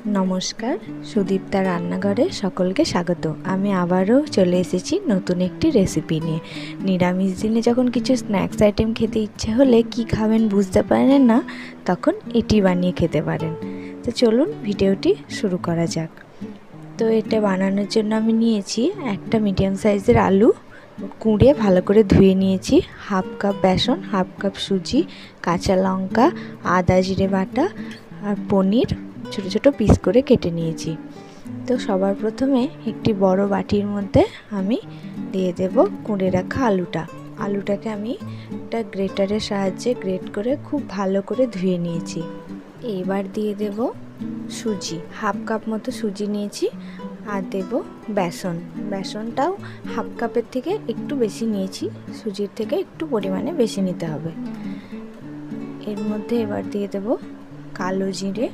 নমস্কার, সুদীপ্তা রান্নাঘরে সকলকে স্বাগত। আমি আবারও চলে এসেছি নতুন একটি রেসিপি নিয়ে। নিরামিষ দিনে যখন কিছু স্ন্যাক্স আইটেম খেতে ইচ্ছে হলে কি খাবেন বুঝতে পারেন না, তখন এটি বানিয়ে খেতে পারেন। তো চলুন ভিডিওটি শুরু করা যাক। তো এটা বানানোর জন্য আমি নিয়েছি একটা মিডিয়াম সাইজের আলু, কুড়িয়ে ভালো করে ধুয়ে নিয়েছি, হাফ কাপ বেসন, হাফ কাপ সুজি, কাঁচা লঙ্কা, আদা জিরে বাটা আর পনির ছোটো ছোটো পিস করে কেটে নিয়েছি। তো সবার প্রথমে একটি বড় বাটির মধ্যে আমি দিয়ে দেব কুঁড়ে রাখা আলুটাকে আমি একটা গ্রেটারের সাহায্যে গ্রেট করে খুব ভালো করে ধুয়ে নিয়েছি। এবার দিয়ে দেব সুজি, হাফ কাপ মতো সুজি নিয়েছি, আর দেব বেসনটাও হাফ কাপের থেকে একটু বেশি নিয়েছি, সুজির থেকে একটু পরিমাণে বেশি নিতে হবে। এর মধ্যে এবার দিয়ে দেব কালো জিরে।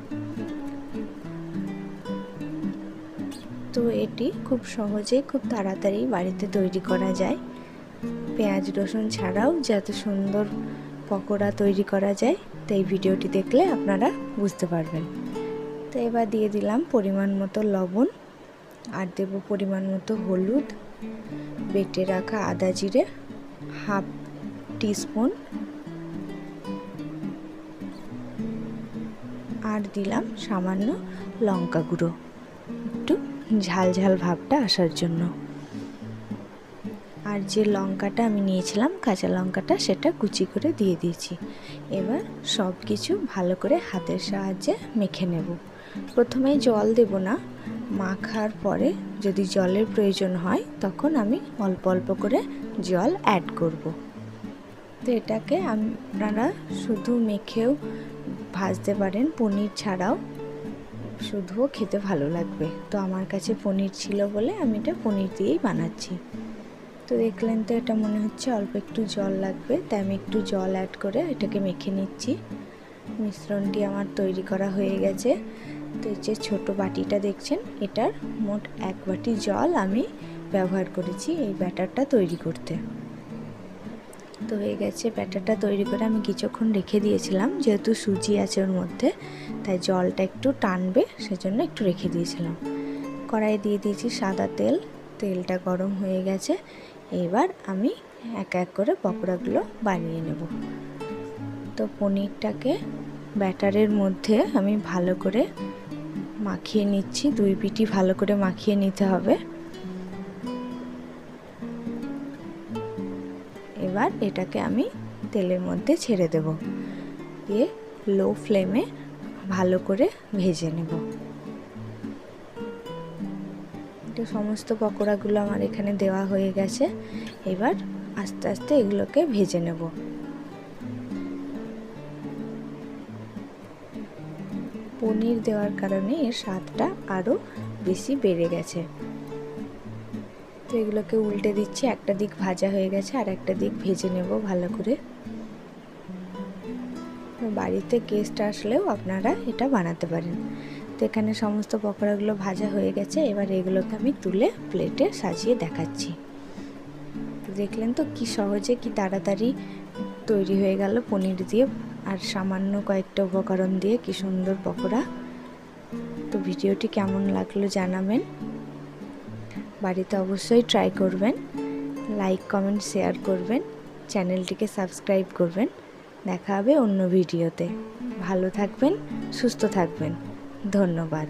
তো এটি খুব সহজেই খুব তাড়াতাড়ি বাড়িতে তৈরি করা যায়। পেঁয়াজ রসুন ছাড়াও যত সুন্দর পকোড়া তৈরি করা যায়, তো এই ভিডিওটি দেখলে আপনারা বুঝতে পারবেন। তো এবার দিয়ে দিলাম পরিমাণ মতো লবণ, আর দেব পরিমাণ মতো হলুদ, বেটে রাখা আদা জিরে হাফ টিস্পুন, আর দিলাম সামান্য লঙ্কা গুঁড়ো, একটু ঝাল ঝাল ভাবটা আসার জন্য। আর যে লঙ্কাটা আমি নিয়েছিলাম কাঁচা লঙ্কাটা, সেটা কুচি করে দিয়ে দিয়েছি। এবার সব কিছু ভালো করে হাতের সাহায্যে মেখে নেব। প্রথমেই জল দেব না, মাখার পরে যদি জলের প্রয়োজন হয় তখন আমি অল্প অল্প করে জল অ্যাড করব। তো এটাকে আপনারা শুধু মেখেও ভাজতে পারেন, পনির ছাড়াও শুধুও খেতে ভালো লাগবে। তো আমার কাছে পনির ছিল বলে আমি এটা পনির দিয়েই বানাচ্ছি। তো দেখলেন তো এটা মনে হচ্ছে অল্প একটু জল লাগবে, তাই আমি একটু জল অ্যাড করে এটাকে মেখে নিচ্ছি। মিশ্রণটি আমার তৈরি করা হয়ে গেছে। তো এই যে ছোটো বাটিটা দেখছেন, এটার মোট 1 বাটি জল আমি ব্যবহার করেছি এই ব্যাটারটা তৈরি করতে। তো হয়ে গেছে, ব্যাটারটা তৈরি করে আমি কিছুক্ষণ রেখে দিয়েছিলাম, যেহেতু সুজি আছে ওর মধ্যে, তাই জলটা একটু টানবে সেজন্য একটু রেখে দিয়েছিলাম। কড়াইয়ে দিয়ে দিয়েছি সাদা তেল, তেলটা গরম হয়ে গেছে। এবার আমি এক এক করে পকোড়াগুলো বানিয়ে নেব। তো পনিরটাকে ব্যাটারের মধ্যে আমি ভালো করে মাখিয়ে নিচ্ছি, 2 পিঠই ভালো করে মাখিয়ে নিতে হবে। এবার এটাকে আমি তেলের মধ্যে ছেড়ে দেব, দিয়ে লো ফ্লেমে ভালো করে ভেজে নেব। তো সমস্ত পকোড়াগুলো আমার এখানে দেওয়া হয়ে গেছে। এবার আস্তে আস্তে এগুলোকে ভেজে নেব। পনির দেওয়ার কারণে এর স্বাদটা আরও বেশি বেড়ে গেছে। তো এগুলোকে উল্টে দিচ্ছি, একটা দিক ভাজা হয়ে গেছে, আর একটা দিক ভেজে নেব ভালো করে। বাড়িতে গেস্ট আসলেও আপনারা এটা বানাতে পারেন। তো এখানে সমস্ত পকোড়াগুলো ভাজা হয়ে গেছে। এবার এগুলোকে আমি তুলে প্লেটে সাজিয়ে দেখাচ্ছি। তো দেখলেন তো কি সহজে কি তাড়াতাড়ি তৈরি হয়ে গেল পনির দিয়ে আর সামান্য কয়েকটা উপকরণ দিয়ে কি সুন্দর পকোড়া। তো ভিডিওটি কেমন লাগলো জানাবেন, বাড়িতে অবশ্যই ট্রাই করবেন, লাইক কমেন্ট শেয়ার করবেন, চ্যানেলটিকে সাবস্ক্রাইব করবেন। দেখা হবে অন্য ভিডিওতে। ভালো থাকবেন, সুস্থ থাকবেন। ধন্যবাদ।